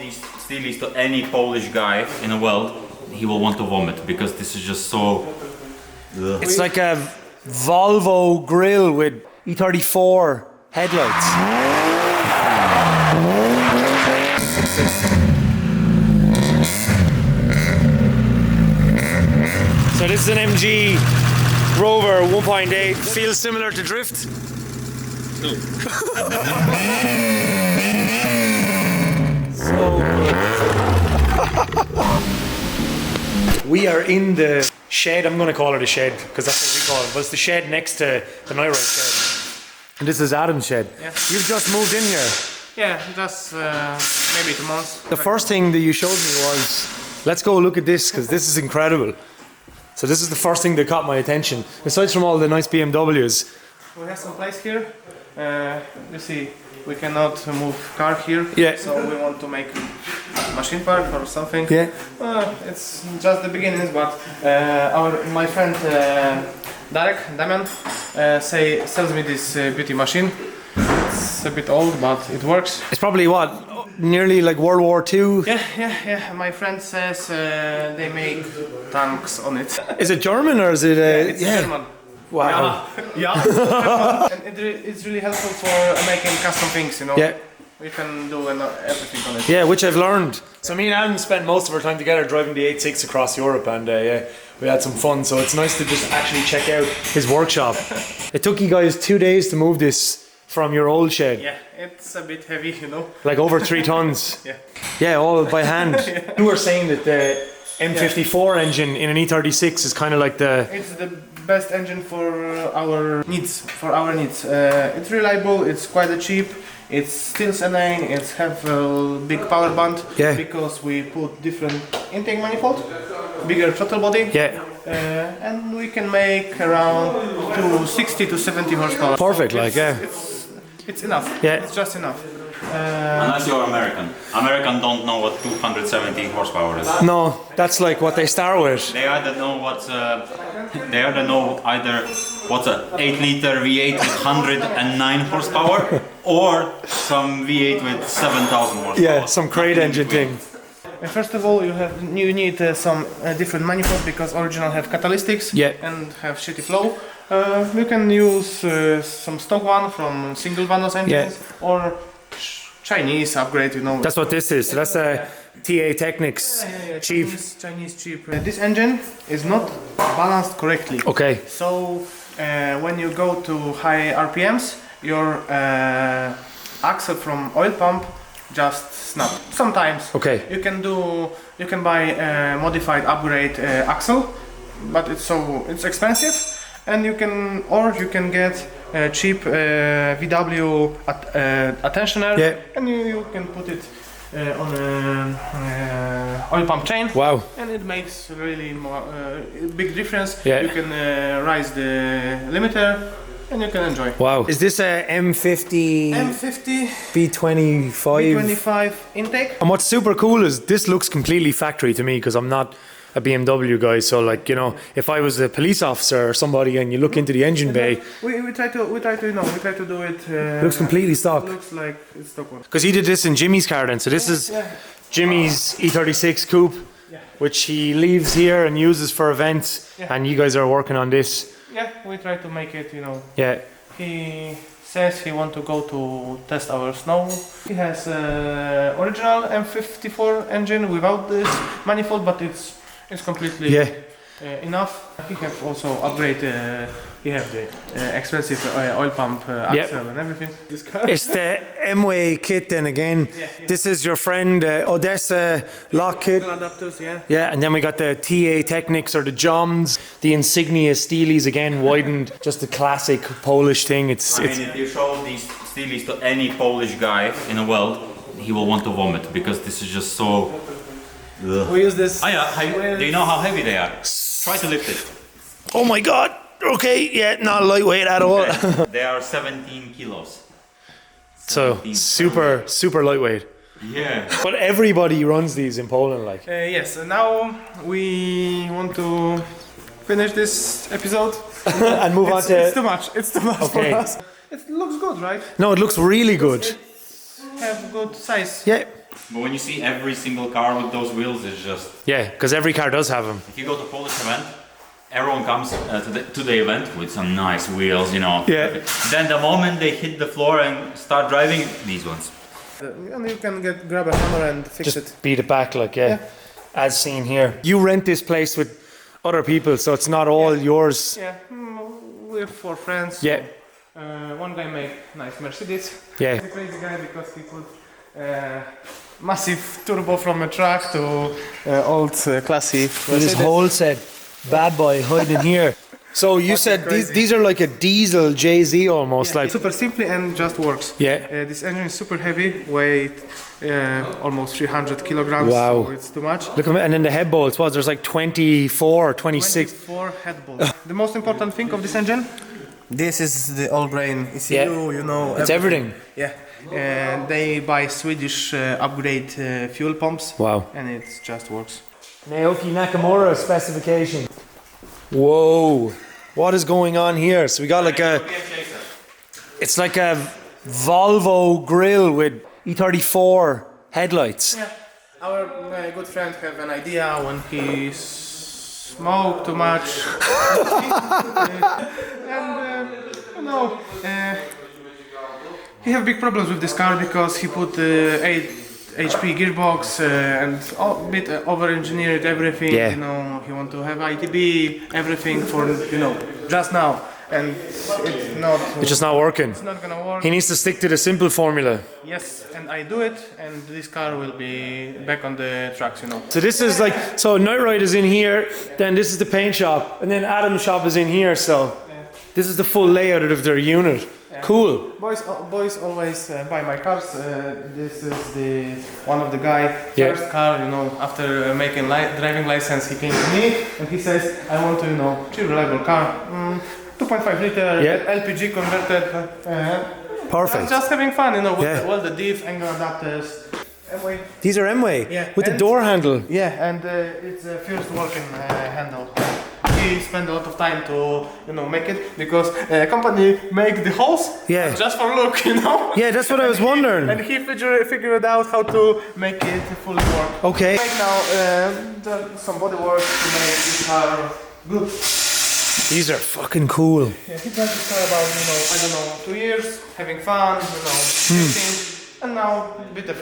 these steelies to any Polish guy in the world, he will want to vomit because this is just so... It's like a Volvo grill with E34 headlights. So this is an MG Rover 1.8. Feels similar to Drift? No. So we are in the shed. I'm going to call it a shed because that's what we call it. But it's the shed next to the Nightrides shed. And this is Adam's shed. Yeah. You've just moved in here. Yeah, just maybe 2 months. The first thing that you showed me was, let's go look at this because this is incredible. So this is the first thing that caught my attention. Aside from all the nice BMWs. We have some place here. You see, we cannot move car here. Yeah. So we want to make machine park or something. Yeah. It's just the beginnings, but my friend Damian sells me this beauty machine. It's a bit old, but it works. It's probably what, nearly like World War II? Yeah. My friend says they make tanks on it. Is it German or is it? It's German. Wow. Yeah. And it's really helpful for making custom things, you know. Yeah. We can do everything on it. Yeah, which I've learned. So me and Adam spent most of our time together driving the 86 across Europe, and yeah, we had some fun. So it's nice to just actually check out his workshop. It took you guys 2 days to move this from your old shed. Yeah, it's a bit heavy, you know. Like over 3 tons. Yeah. Yeah, all by hand. Yeah. You were saying that the M54 engine in an E36 is kind of like the... It's the best engine for our needs. It's reliable, it's quite cheap. It's still A9, it have a big power band because we put different intake manifold, bigger throttle body, and we can make around 60 to 70 horsepower. Perfect, It's enough. Yeah, it's just enough. Unless you're American. American don't know what 270 horsepower is. No, that's like what they start with. They either know what's a 8-liter V8 with 109 horsepower or some V8 with 7,000 horsepower. Yeah, some crate engine thing. First of all, you need some different manifolds because original have catalytics and have shitty flow. You can use some stock one from single Vanos engines or Chinese upgrade, you know. That's what this is. So that's a TA Technics cheap. Chinese cheap. This engine is not balanced correctly. Okay. So when you go to high RPMs, your axle from oil pump just snap. Sometimes. Okay. You can buy a modified upgrade axle, but it's expensive, and you can get a cheap VW attentioner, and you can put it on a oil pump chain. Wow. And it makes really big difference. Yeah. You can raise the limiter. And you can enjoy. Wow. Is this a M50 B25 intake? And what's super cool is this looks completely factory to me because I'm not a BMW guy. So like, you know, if I was a police officer or somebody and you look into the engine bay, we try to do it. Looks completely stock. Looks like it's stock one. Because he did this in Jimmy's car then. So this is Jimmy's E36 coupe, which he leaves here and uses for events. And you guys are working on this. Yeah, we try to make it, you know. Yeah. He says he want to go to test our snow. He has original M54 engine without this manifold, but it's completely enough. He have also upgraded. He have the expensive oil pump axle and everything. This car. It's the M-Way kit then again. This is your friend Odessa lock kit. Adapters, Yeah, and then we got the TA Technics or the Joms, the Insignia Steelies again, widened, just a classic Polish thing. I mean, if you show these steelies to any Polish guy in the world, he will want to vomit because this is just so... We use this. Do you know how heavy they are? Try to lift it. Oh my god! Okay, yeah, not lightweight at all. They are 17 kilos. So, super lightweight. Yeah. But everybody runs these in Poland, like. Yes, now we want to finish this episode. And move on to... It's too much for us. It looks good, right? No, it looks really good. Have good size. Yeah. But when you see every single car with those wheels, it's just... Yeah, because every car does have them. If you go to Polish event, everyone comes to the event with some nice wheels, you know. Yeah. Then the moment they hit the floor and start driving, these ones. And you can grab a hammer and fix it. Just beat it back, like, yeah. As seen here. You rent this place with other people, so it's not all yours. Yeah, we're 4 friends. Yeah. One guy made nice Mercedes. Yeah. He's a crazy guy because he put massive turbo from a truck to old classy With his Mercedes. whole set, bad boy hiding here. So you said these are like a diesel JZ almost, like. Super simply and just works. Yeah. This engine is super heavy, weight almost 300 kilograms. Wow. So it's too much. Look at and then the head bolts. There's like 24, 26. 24 head bolts. The most important thing of this engine, this is the all-grain ECU. Yeah. You know. It's everything. Yeah. They buy Swedish upgrade fuel pumps. Wow. And it just works. Naoki Nakamura specification. Whoa, what is going on here? So we got like it's like a Volvo grill with E34 headlights. Yeah. Our good friend have an idea when he smoked too much. He have big problems with this car because he put 8 HP gearbox and a bit over-engineered everything. Yeah. You know, he want to have ITB, everything for just now, and It's just not working. It's not gonna work. He needs to stick to the simple formula. Yes, and I do it, and this car will be back on the tracks. So this is like, so Nightride is in here, then this is the paint shop, and then Adam's shop is in here. So this is the full layout of their unit. Cool. Boys always buy my cars. This is the one of the guy first car. After making driving license, he came to me and he says, "I want to, cheap, reliable car, 2.5 liter, LPG converted." Perfect. Just having fun, with all the diff, angle adapters. M-way. These are M-way with the door handle. Yeah, and it's the first working handle. He spent a lot of time to make it because company make the holes just for look, Yeah, that's what I was wondering. And he figured out how to make it fully work. Okay. Right now some body work to make this car good. These are fucking cool. Yeah, he drives this car about 2 years, having fun, shooting, and now a bit of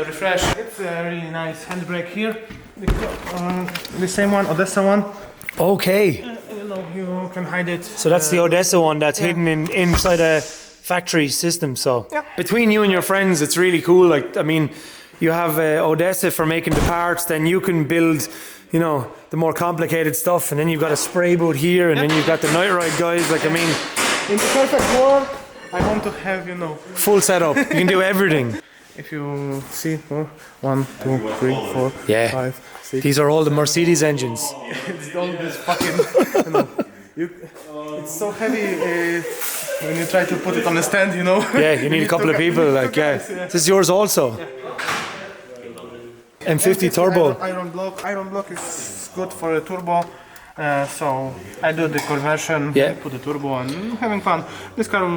refresh. It's a really nice handbrake here. The same one, Odessa one. Okay. You can hide it. So that's the Odessa one that's hidden inside a factory system. So between you and your friends, it's really cool. Like, I mean, you have Odessa for making the parts, then you can build, the more complicated stuff, and then you've got a spray boot here, and then you've got the Nightride guys. Like, I mean, in the perfect world, I want to have, full setup. You can do everything. If you see, 1, 2, 3, 4, 5, 6. These are all the Mercedes engines. It's all this fucking, it's so heavy when you try to put it on a stand, Yeah, you need a couple of people. Like, this is yours also. M50 turbo. Iron block is good for a turbo. So I do the conversion, put the turbo, and having fun. This car.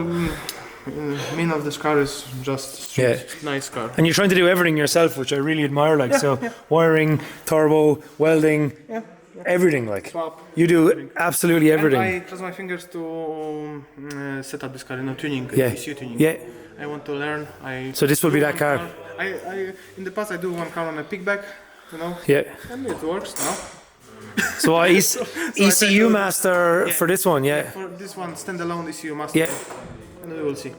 Mean of this car is just nice car. And you're trying to do everything yourself, which I really admire. Like, wiring, turbo, welding, everything. Like, swap. You do absolutely everything. And I cross my fingers to set up this car, tuning, ECU tuning. Yeah. I want to learn. So this will be that car. I in the past I do one car on a pickback, Yeah. and it works now. So ECU master for this one, For this one, standalone ECU master. Yeah. And we will see.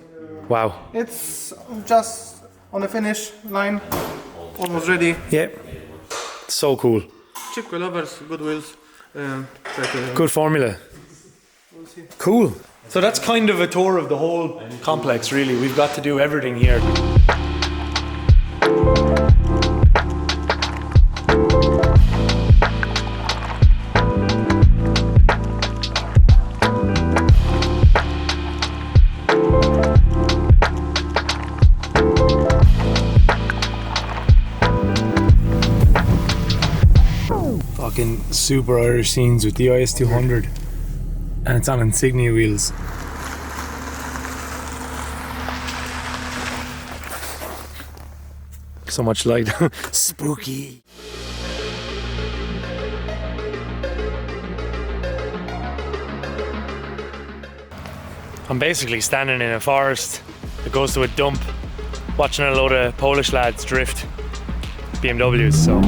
Wow. It's just on the finish line, almost ready. Yeah. So cool. Cheap coilovers, good wheels. Good formula. We'll see. Cool. So that's kind of a tour of the whole complex, really. We've got to do everything here. Fucking super Irish scenes with the IS200, and it's on insignia wheels. So much light. Spooky. I'm basically standing in a forest that goes to a dump, watching a load of Polish lads drift BMWs, so.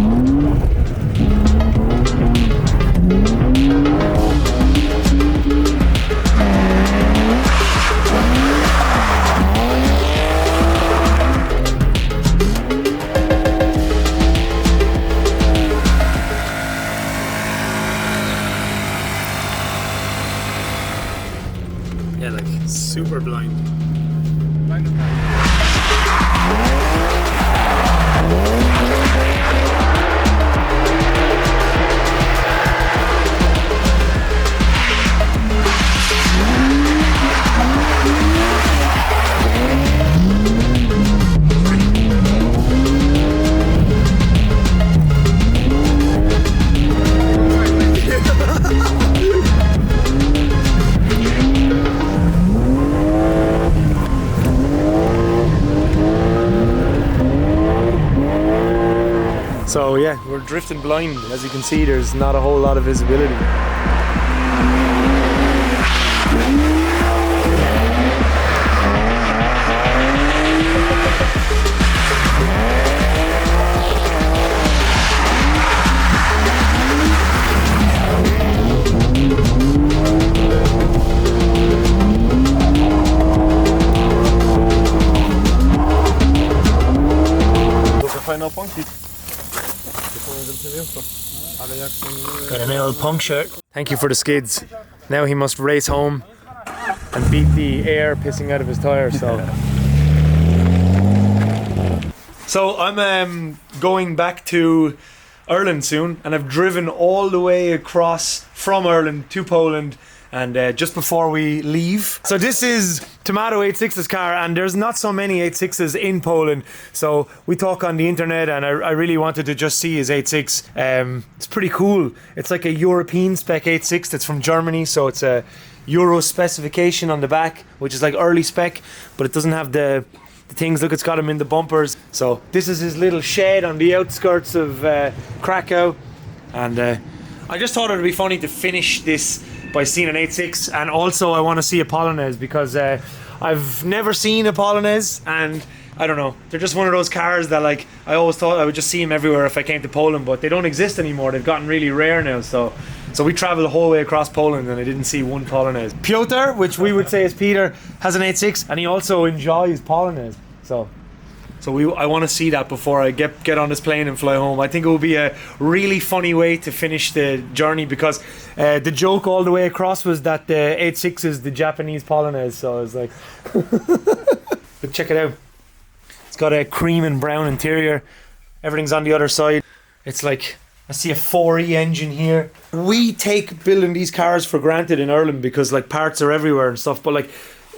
Yeah, like super blind. So yeah, we're drifting blind. As you can see, there's not a whole lot of visibility. Final punkcik. Got an old punk shirt. Thank you for the skids. Now he must race home and beat the air pissing out of his tire. So I'm going back to Ireland soon, and I've driven all the way across from Ireland to Poland. And just before we leave, so this is Tomato 86's car, and there's not so many 86s in Poland, so we talk on the internet, and I really wanted to just see his 86. It's pretty cool. It's like a European spec 86 that's from Germany, so it's a Euro specification on the back, which is like early spec, but it doesn't have the things. Look, it's got them in the bumpers. So this is his little shed on the outskirts of Krakow, and I just thought it would be funny to finish this by seeing an 86, and also I want to see a Polonez, because I've never seen a Polonez, and I don't know, they're just one of those cars that, like, I always thought I would just see them everywhere if I came to Poland, but they don't exist anymore. They've gotten really rare now, so we traveled the whole way across Poland and I didn't see one Polonez. Piotr, which we would say is Peter, has an 86, and he also enjoys Polonez, so I want to see that before I get on this plane and fly home. I think it will be a really funny way to finish the journey, because the joke all the way across was that the 86 is the Japanese Polonez, so I was like but check it out. It's got a cream and brown interior. Everything's on the other side. It's like, I see a 4E engine here. We take building these cars for granted in Ireland because like parts are everywhere and stuff, but like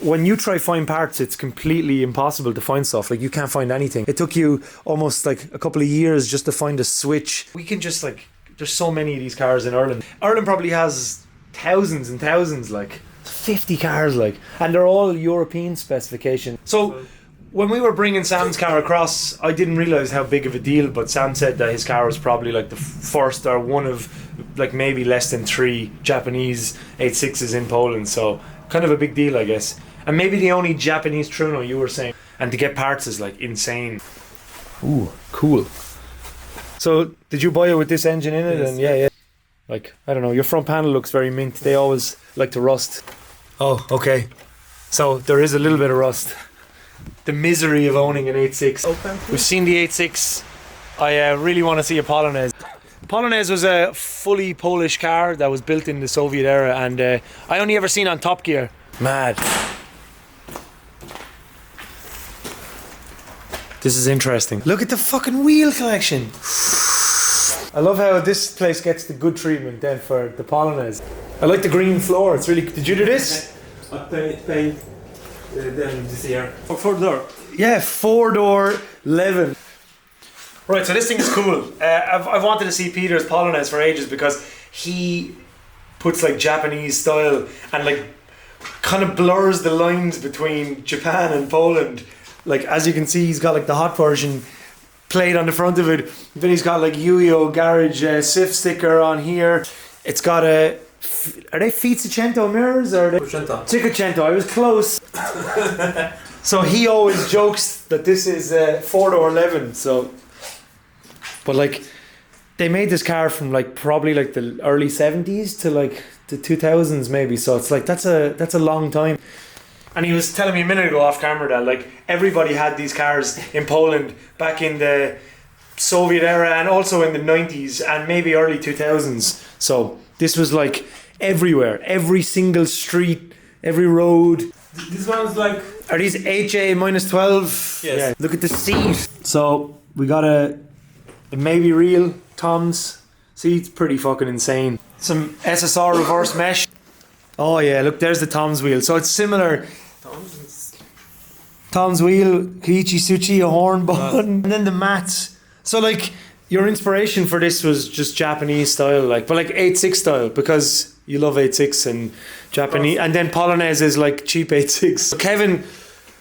when you try find parts, it's completely impossible to find stuff. Like, you can't find anything. It took you almost like a couple of years just to find a switch. We can just like, there's so many of these cars in Ireland. Ireland probably has thousands and thousands, like 50 cars, like, and they're all European specification. So when we were bringing Sam's car across, I didn't realize how big of a deal, but Sam said that his car was probably like the first or one of like maybe less than 3 Japanese 86s in Poland. So kind of a big deal, I guess. And maybe the only Japanese Truno, you were saying. And to get parts is like insane. Ooh, cool. So did you buy it with this engine in it? Yes. And yeah. Like, I don't know, your front panel looks very mint. They always like to rust. Oh, okay. So there is a little bit of rust. The misery of owning an 86. We've seen the 86. I really want to see a Polonez. Polonez was a fully Polish car that was built in the Soviet era, and I only ever seen on Top Gear. Mad. This is interesting. Look at the fucking wheel collection. I love how this place gets the good treatment then for the Polonez. I like the green floor. It's really. Did you do this? I paint them this year. 4-door. Yeah, 4-door 11. Right, so this thing is cool. I've wanted to see Peter's Polonez for ages because he puts like Japanese style and like kind of blurs the lines between Japan and Poland. Like, as you can see, he's got like the hot version plate on the front of it. Then he's got like Yu-Gi-Oh Garage SIF sticker on here. It's got a... Are they Fiat mirrors or are they... Cinquecento. I was close. So he always jokes that this is 4-door 11. So, but like, they made this car from like probably like the early 70s to like the 2000s maybe. So it's like that's a long time. And he was telling me a minute ago off camera that like everybody had these cars in Poland back in the Soviet era and also in the 90s and maybe early 2000s. So this was like everywhere, every single street, every road. This one's like... Are these HA -12? Yes. Yeah. Look at the seat. So we got a maybe real Tom's seat's pretty fucking insane. Some SSR reverse mesh. Oh yeah, look, there's the Tom's wheel. So it's similar. Tom's wheel, Kiichi Suchi, a horn button, and then the mats. So like your inspiration for this was just Japanese style, like, but like 86 style because you love 86 and Japanese, and then Polonez is like cheap 86. So Kevin,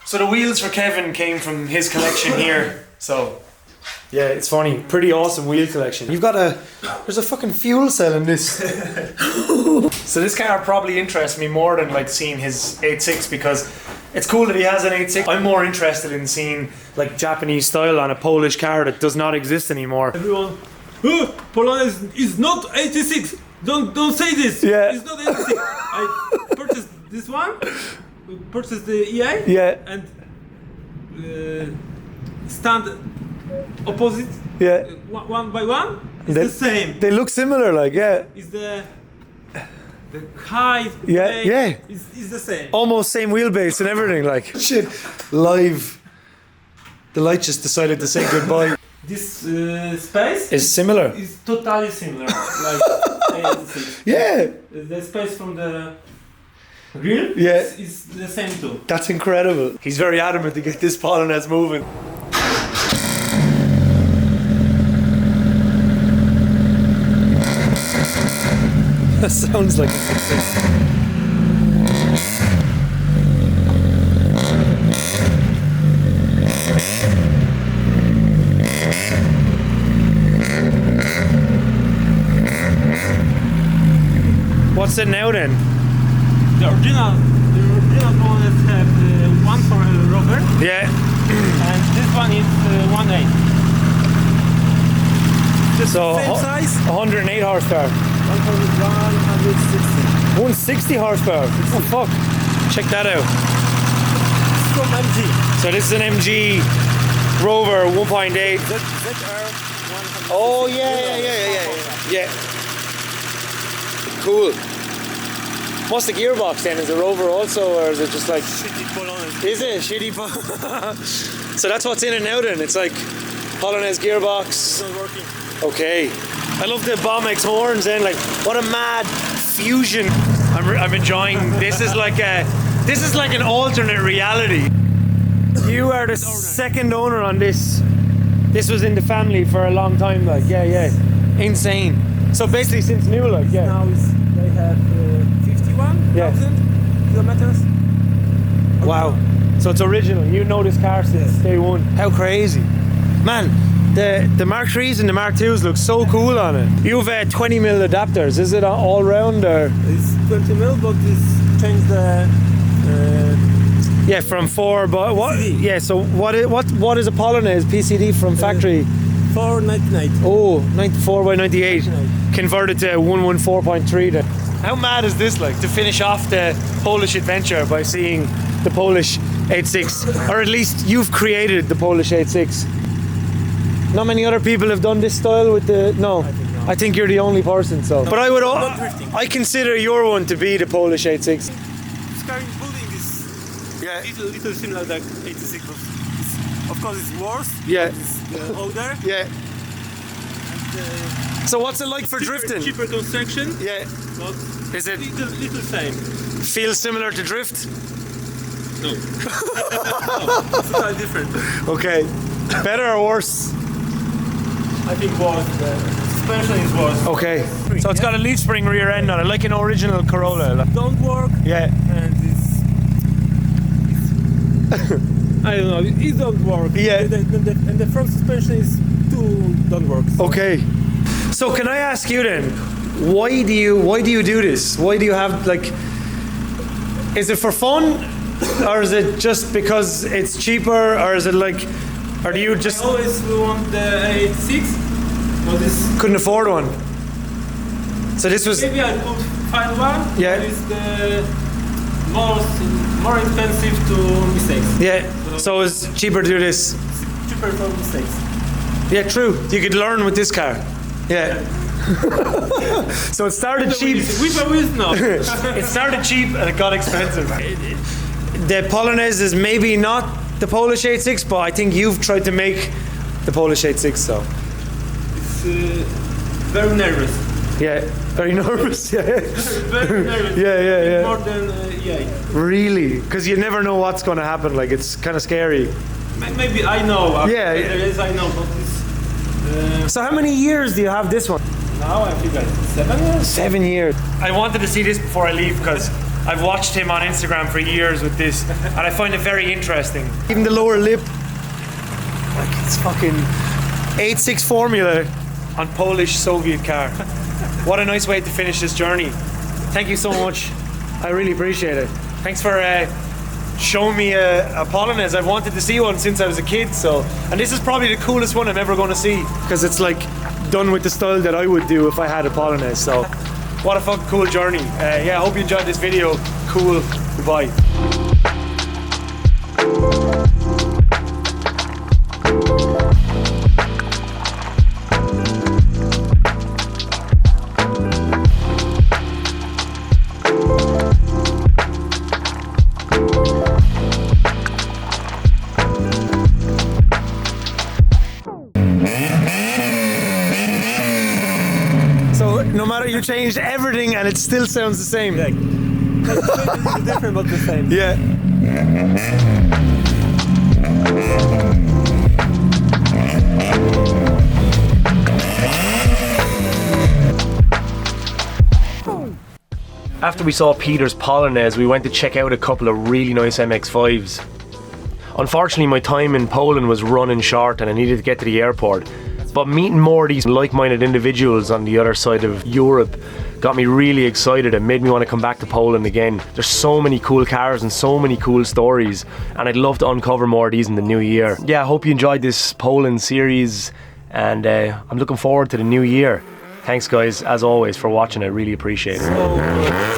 so the wheels for Kevin came from his collection here. So yeah, it's funny, pretty awesome wheel collection. You've got there's a fucking fuel cell in this. So this car probably interests me more than like seeing his 86 because it's cool that he has an 86. I'm more interested in seeing like Japanese style on a Polish car that does not exist anymore. Everyone, Polonez is not 86. Don't say this. Yeah. It's not 86. I purchased this one. Purchased the EA. Yeah. And stand opposite. Yeah. One by one. It's the same. They look similar, like It's the height. Yeah. It's the same. Almost same wheelbase and everything, like shit. Live. The light just decided to say goodbye. This space Is similar. is totally similar. Like 86. Yeah. The space from the grill is the same too. That's incredible. He's very adamant to get this Polonez moving. That sounds like What's it now then? The original Polonez have one for a rover, Yeah. and this one is 1.8. So Same size. 108 horsepower. 160. 160 horsepower. Oh fuck. Check that out. From MG. So this is an MG Rover 1.8. ZR 100. Oh yeah. Cool. What's the gearbox then? Is it Rover also, or is it just like? Shitty Polonez. Is it shitty? So that's what's in it now then. It's like Polonez gearbox. It's not working. Okay. I love the Bomx horns then. Like what a mad fusion. I'm enjoying. This is like an alternate reality. You are the second owner on this. This was in the family for a long time. Like yeah. Insane. So basically since new, like Now they have 51,000 kilometers. Wow. So it's original. You know this car since day one. How crazy. Man, the Mark 3s and the Mark 2s look so cool on it. You've 20mm adapters. Is it all round or? It's 20mm, but this changed the Yeah, from 4, but what? PCD. Yeah, so what is a Polonez PCD from factory? 499. Oh, 94 by 98. 99. Converted to 114.3 then. How mad is this like to finish off the Polish adventure by seeing the Polish 86? Or at least you've created the Polish 86. Not many other people have done this style with the... No, I think you're the only person, so... But I consider your one to be the Polish 86. This car is building is little similar like 86. Of course it's worse. Yeah. It's older. Yeah. And, So what's it like for drifting? Cheaper construction. Yeah. But Is it little same? feel similar to drift? No. It's totally different. Okay. Better or worse? I think worse. The suspension is worse. Okay. So it's got a leaf spring rear end on it, like an original Corolla. Don't work. Yeah. And it's I don't know. It don't work. Yeah. And the front suspension is too don't work. So. Okay. So can I ask you then, why do you do this? Why do you have like? Is it for fun, or is it just because it's cheaper, or is it like, or do you just I always want the A86, but this couldn't afford one? So this was maybe I could find one. Yeah. But it's the more expensive to mistakes. yeah. So it's cheaper to do this. Cheaper for mistakes. Yeah, true. You could learn with this car. Yeah. So it started cheap. Which one is no? It started cheap and it got expensive. The Polonez is maybe not the Polish 86, but I think you've tried to make the Polish 86. So It's very nervous. yeah, very nervous. Yeah, Very nervous. yeah. More than yeah. Really, because you never know what's going to happen. Like it's kind of scary. Maybe I know. Yeah. Yes, I know, but it's. So how many years do you have this one? Now I feel like 7 years. 7 years. I wanted to see this before I leave because I've watched him on Instagram for years with this, and I find it very interesting. Even the lower lip, like it's fucking 86 formula on Polish Soviet car. What a nice way to finish this journey. Thank you so much. I really appreciate it. Thanks for showing me a Polonez. I've wanted to see one since I was a kid. So, and this is probably the coolest one I'm ever going to see because it's like done with the style that I would do if I had a Polonez. So, what a fucking cool journey. Yeah, I hope you enjoyed this video. Cool. Goodbye. No matter, you changed everything and it still sounds the same. It's different but the same. Yeah. After we saw Peter's Polonez, we went to check out a couple of really nice MX-5s. Unfortunately, my time in Poland was running short and I needed to get to the airport. But meeting more of these like-minded individuals on the other side of Europe got me really excited and made me want to come back to Poland again. There's so many cool cars and so many cool stories, and I'd love to uncover more of these in the new year. Yeah, I hope you enjoyed this Poland series, and I'm looking forward to the new year. Thanks guys, as always, for watching. I really appreciate it.